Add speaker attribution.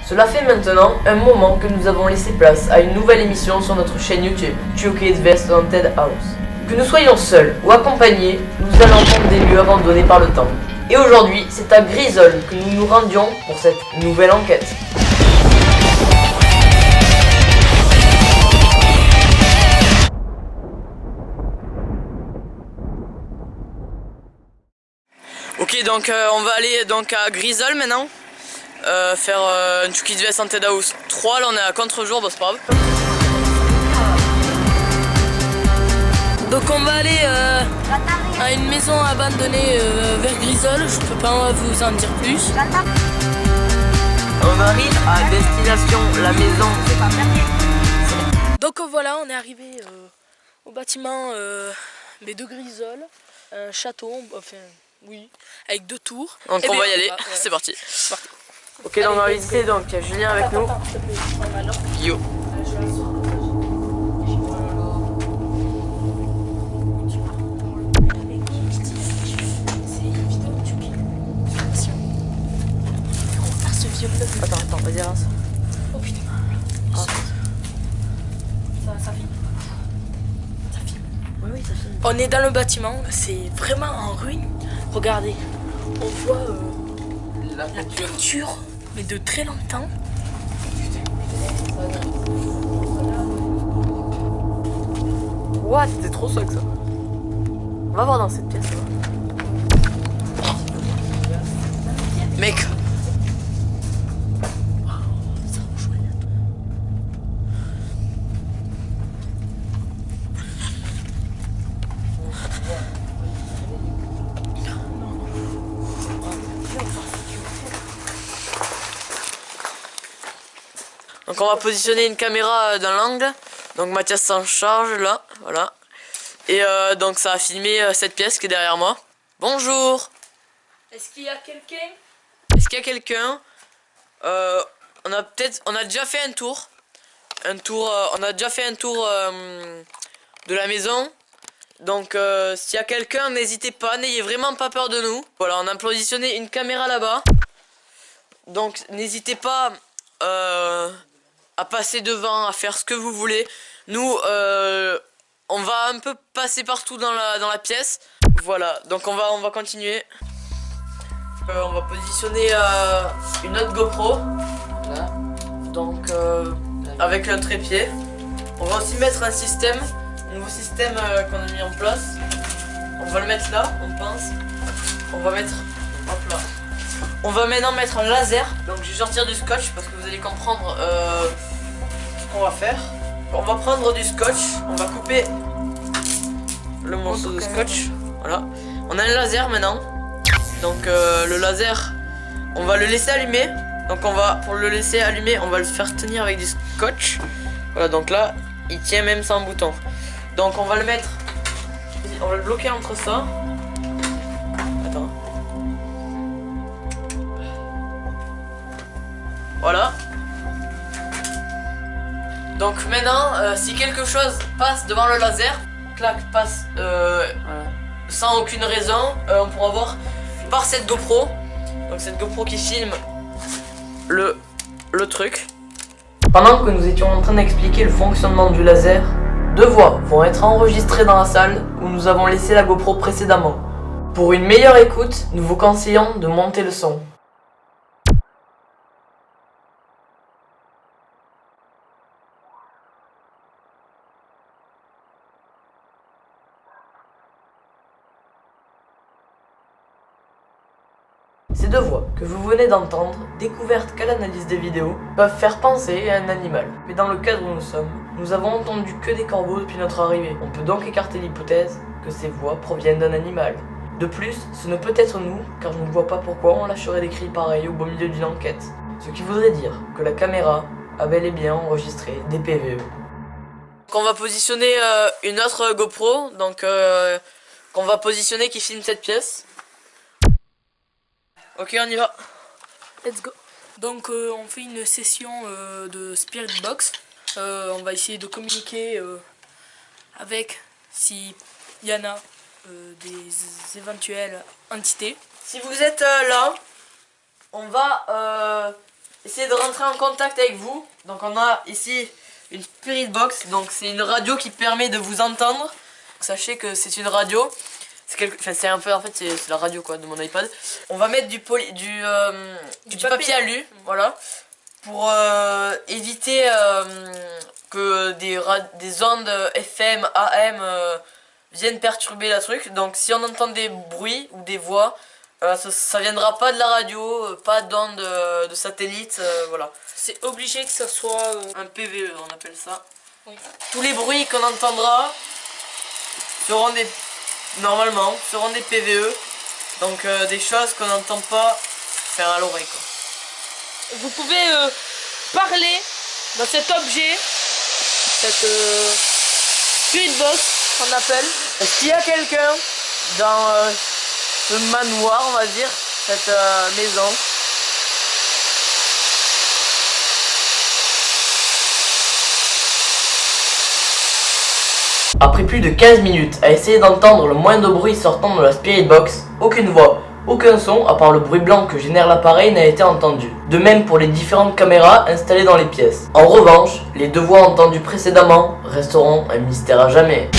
Speaker 1: Cela fait maintenant un moment que nous avons laissé place à une nouvelle émission sur notre chaîne YouTube, Two Kids vs Haunted House. Que nous soyons seuls ou accompagnés, nous allons prendre des lieux abandonnés par le temps. Et aujourd'hui, c'est à Grisole que nous nous rendions pour cette nouvelle enquête. Ok, donc on va aller donc à Grisole maintenant. Faire une Two Kids vs Haunted House 3, là on est à contre-jour, bah c'est pas grave. Donc on va aller à une maison abandonnée vers Grisole, je peux pas vous en dire plus. On arrive à destination, la maison. Donc voilà, on est arrivé au bâtiment de Grisole, un château, enfin oui, avec 2 tours. Donc on va y aller, c'est parti. Ok, donc on va visiter, donc il y a Julien avec nous. Yo. Attends, vas-y, Ras.
Speaker 2: Oh putain.
Speaker 1: Ah.
Speaker 2: Ça filme. Ça filme.
Speaker 1: Oui, ça filme.
Speaker 2: On est dans le bâtiment, c'est vraiment en ruine. Regardez, on voit la peinture, mais de très longtemps.
Speaker 1: Ouah, c'était trop soc ça. On va voir dans cette pièce. Mec. Donc on va positionner une caméra dans l'angle. Donc Mathias s'en charge là, voilà. Et donc ça a filmé cette pièce qui est derrière moi. Bonjour.
Speaker 2: Est-ce qu'il y a quelqu'un?
Speaker 1: Est-ce qu'il y a quelqu'un? On a déjà fait un tour. On a déjà fait un tour de la maison. Donc s'il y a quelqu'un, n'hésitez pas, n'ayez vraiment pas peur de nous. Voilà, on a positionné une caméra là-bas. Donc n'hésitez pas à passer devant, à faire ce que vous voulez. Nous, on va un peu passer partout dans la pièce. Voilà, donc on va continuer. On va positionner une autre GoPro. Là. Donc avec un trépied. On va aussi mettre un nouveau système qu'on a mis en place. On va le mettre là, on pense. On va mettre, hop là. On va maintenant mettre un laser. Donc je vais sortir du scotch parce que vous allez comprendre ce qu'on va faire. On va prendre du scotch, on va couper le morceau de scotch. Voilà. On a un laser maintenant. Donc le laser, on va le laisser allumer. Donc pour le laisser allumer, on va le faire tenir avec du scotch. Voilà, donc là, il tient même sans bouton. Donc on va le mettre, on va le bloquer entre ça. Attends. Voilà. Donc maintenant, si quelque chose passe devant le laser, clac, passe sans aucune raison, on pourra voir par cette GoPro. Donc cette GoPro qui filme le truc. Pendant que nous étions en train d'expliquer le fonctionnement du laser, 2 voix vont être enregistrées dans la salle où nous avons laissé la GoPro précédemment. Pour une meilleure écoute, nous vous conseillons de monter le son. Ces 2 voix que vous venez d'entendre, découvertes qu'à l'analyse des vidéos, peuvent faire penser à un animal. Mais dans le cadre où nous sommes, nous avons entendu que des corbeaux depuis notre arrivée. On peut donc écarter l'hypothèse que ces voix proviennent d'un animal. De plus, ce ne peut être nous, car je ne vois pas pourquoi on lâcherait des cris pareils au beau milieu d'une enquête. Ce qui voudrait dire que la caméra a bel et bien enregistré des PVE. Donc on va positionner une autre GoPro, donc qu'on va positionner qui filme cette pièce. Ok, on y va.
Speaker 2: Let's go. Donc on fait une session de Spirit Box. On va essayer de communiquer avec, s'il y en a, des éventuelles entités.
Speaker 1: Si vous êtes là, on va essayer de rentrer en contact avec vous. Donc on a ici une Spirit Box, donc c'est une radio qui permet de vous entendre. Sachez que c'est une radio. C'est un peu, en fait c'est la radio quoi de mon iPad. On va mettre du papier alu, voilà, pour éviter que des ondes FM, AM viennent perturber la truc. Donc si on entend des bruits ou des voix, ça viendra pas de la radio, pas d'ondes de satellite, voilà.
Speaker 2: C'est obligé que ça soit
Speaker 1: un PVE, on appelle ça.
Speaker 2: Oui.
Speaker 1: Tous les bruits qu'on entendra seront normalement seront des PVE, donc des choses qu'on n'entend pas faire à l'oreille quoi.
Speaker 2: Vous pouvez parler dans cet objet, cette Spirit Box qu'on appelle.
Speaker 1: Est-ce qu'il y a quelqu'un dans ce manoir, on va dire, cette maison? Après plus de 15 minutes à essayer d'entendre le moindre bruit sortant de la Spirit Box, aucune voix, aucun son à part le bruit blanc que génère l'appareil n'a été entendu. De même pour les différentes caméras installées dans les pièces. En revanche, les 2 voix entendues précédemment resteront un mystère à jamais.